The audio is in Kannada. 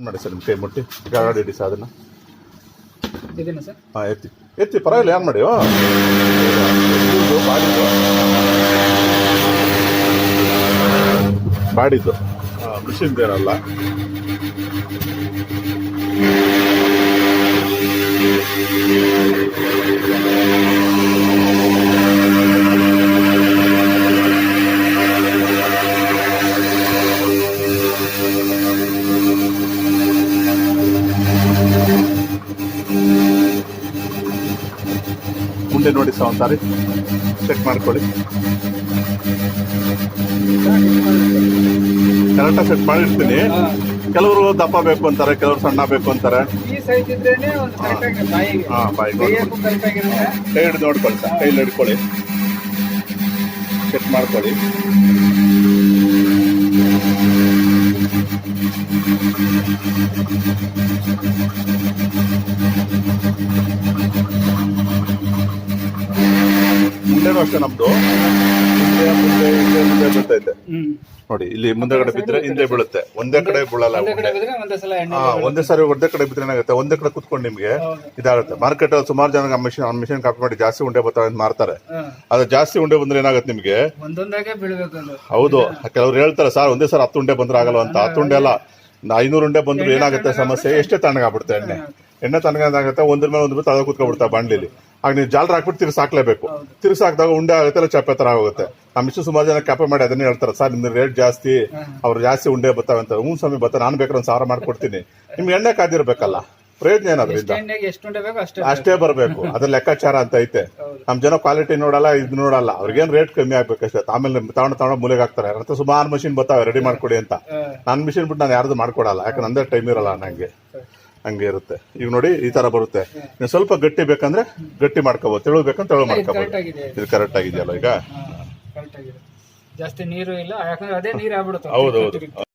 ಮಾಡಿ ಸರ್ ನಿಮ್ಮ ಕೈ ಮುಟ್ಟಿ ಗಾಡಿ ಇಡಿ ಸರ್ ಅದನ್ನ ಇದನ್ನ ಸರ್ ಎತ್ತಿ ಎತ್ತಿ ಪರವಾಗಿಲ್ಲ ಏನು ಮಾಡಿ ಬಾಡಿದ್ದು ಮಿಷಿನ್ ಏನಲ್ಲ ಮುಂದೆ ನೋಡಿ ಸರ್ ಒಂದ್ಸಾರಿ ಚೆಕ್ ಮಾಡ್ಕೊಳ್ಳಿ ಕರೆಕ್ಟಾಗಿ ಸೆಟ್ ಮಾಡಿರ್ತೀನಿ. ಕೆಲವರು ದಪ್ಪ ಬೇಕು ಅಂತಾರೆ, ಕೆಲವರು ಸಣ್ಣ ಬೇಕು ಅಂತಾರೆ. ಬಾಯಿ ಕೈ ಹಿಡಿದು ನೋಡ್ಕೊಳ್ಳಿ ಸರ್, ಕೈಲಿ ಹಿಡ್ಕೊಳ್ಳಿ, ಚೆಕ್ ಮಾಡ್ಕೊಳ್ಳಿ. ಮುಂದೆನೂ ಅಷ್ಟೇ ನಮ್ದು ಮುಂದೆ ಬೀಳ್ತೈತೆ ನೋಡಿ. ಇಲ್ಲಿ ಮುಂದೆಗಡೆ ಬಿದ್ರೆ ಹಿಂದೆ ಬೀಳುತ್ತೆ, ಒಂದೇ ಕಡೆ ಬೀಳಲ್ಲ. ಒಂದೇ ಸಾರಿ ಒಂದೇ ಕಡೆ ಬಿದ್ರೆ ಏನಾಗುತ್ತೆ, ಒಂದೇ ಕಡೆ ಕುತ್ಕೊಂಡು ನಿಮ್ಗೆ ಇದಾಗುತ್ತೆ. ಮಾರ್ಕೆಟ್ ಅಲ್ಲಿ ಸುಮಾರು ಜನ ಮಿಷನ್ ಕಾಪಿ ಮಾಡಿ ಜಾಸ್ತಿ ಉಂಡೆ ಬರ್ತಾವೆ ಅಂತ ಮಾರ್ತಾರೆ. ಅದು ಜಾಸ್ತಿ ಉಂಡೆ ಬಂದ್ರೆ ಏನಾಗುತ್ತೆ ನಿಮ್ಗೆ? ಹೌದು, ಕೆಲವ್ರು ಹೇಳ್ತಾರೆ ಸರ್ ಒಂದೇ ಸರ್ 10 ಉಂಡೆ ಬಂದ್ರೆ ಆಗಲ್ಲ ಅಂತ. 10 ಉಂಡೆ ಅಲ್ಲ, 500 ಉಂಡೆ ಬಂದ್ರು ಏನಾಗುತ್ತೆ ಸಮಸ್ಯೆ, ಎಷ್ಟೇ ತಣ್ಣಗಾಗ್ಬಿಡುತ್ತೆ ಎಣ್ಣೆ ತಣ್ಣಗಾಗುತ್ತೆ. ಒಂದ್ರ ಮೇಲೆ ಒಂದು ತಳ ಕುತ್ಕೊಬಿಡ್ತಾ ಬಾಂಡ್ಲಿಲಿ. ಆಗ ನೀವು ಜಾಲರ್ ಹಾಕ್ಬಿಟ್ಟು ತಿರ್ಸಾಕ್ಲೇಬೇಕು. ತಿರ್ಸಾಕ್ದಾಗ ಉಂಡೆ ಆಗುತ್ತೆ, ಇಲ್ಲ ಚಪ್ಪೆ ತರ ಆಗುತ್ತೆ. ನಮ್ಮ ಇಷ್ಟು ಸುಮಾರು ಜನ ಕ್ಯಾಪೆ ಮಾಡಿ ಅದನ್ನೇ ಹೇಳ್ತಾರೆ, ಸರ್ ನಿಮ್ದು ರೇಟ್ ಜಾಸ್ತಿ, ಅವ್ರು ಜಾಸ್ತಿ ಉಂಡೆ ಬರ್ತಾವೆ ಅಂತ. ಸ್ವಾಮಿ ಬರ್ತಾರೆ, ನಾನು ಬೇಕಾದ್ರೆ 1000 ಮಾಡ್ಕೊಡ್ತೀನಿ. ನಿಮ್ಗೆ ಎಣ್ಣೆ ಕಾದಿರ್ಬೇಕಲ್ಲ, ಪ್ರಯೋಜನ ಏನಾದ್ರಿಂದ ಅಷ್ಟೇ ಬರಬೇಕು. ಅದ್ರ ಲೆಕ್ಕಾಚಾರ ಅಂತ ಐತೆ. ನಮ್ ಜನ ಕ್ವಾಲಿಟಿ ನೋಡಲ್ಲ, ಇದು ನೋಡಲ್ಲ. ಅವ್ರಿಗೇನ್ ರೇಟ್ ಕಮ್ಮಿ ಆಗ್ಬೇಕಷ್ಟೇ. ಆಮೇಲೆ ತಗೊಂಡ ಮೂಲೆಗೆ ಹಾಕ್ತಾರೆ. ಅಂತ ಸುಮಾರು ಮಷಿನ್ ಬರ್ತಾವೆ ರೆಡಿ ಮಾಡ್ಕೊಡಿ ಅಂತ. ನನ್ನ ಮಿಷಿನ್ ಬಿಟ್ಟು ನಾನು ಯಾರ್ದು ಮಾಡ್ಕೊಡಲ್ಲ, ಯಾಕಂದ್ರೆ ನಂದೇ ಟೈಮ್ ಇರಲ್ಲ ನಂಗೆ. ಹಂಗೆ ಇರುತ್ತೆ. ಈಗ ನೋಡಿ ಈ ತರ ಬರುತ್ತೆ. ನೀವು ಸ್ವಲ್ಪ ಗಟ್ಟಿ ಬೇಕಂದ್ರೆ ಗಟ್ಟಿ ಮಾಡ್ಕೋಬಹುದು, ತೆಳು ಬೇಕಂದ್ರೆ ತೆಳು ಮಾಡ್ಕೋಬಹುದು. ಇದು ಕರೆಕ್ಟ್ ಆಗಿದೆಯಲ್ಲ ಈಗ? ಜಾಸ್ತಿ ನೀರು ಇಲ್ಲ, ಯಾಕಂದ್ರೆ ಅದೇ ನೀರು ಆಗ್ಬಿಡುತ್ತೆ. ಹೌದೌದು.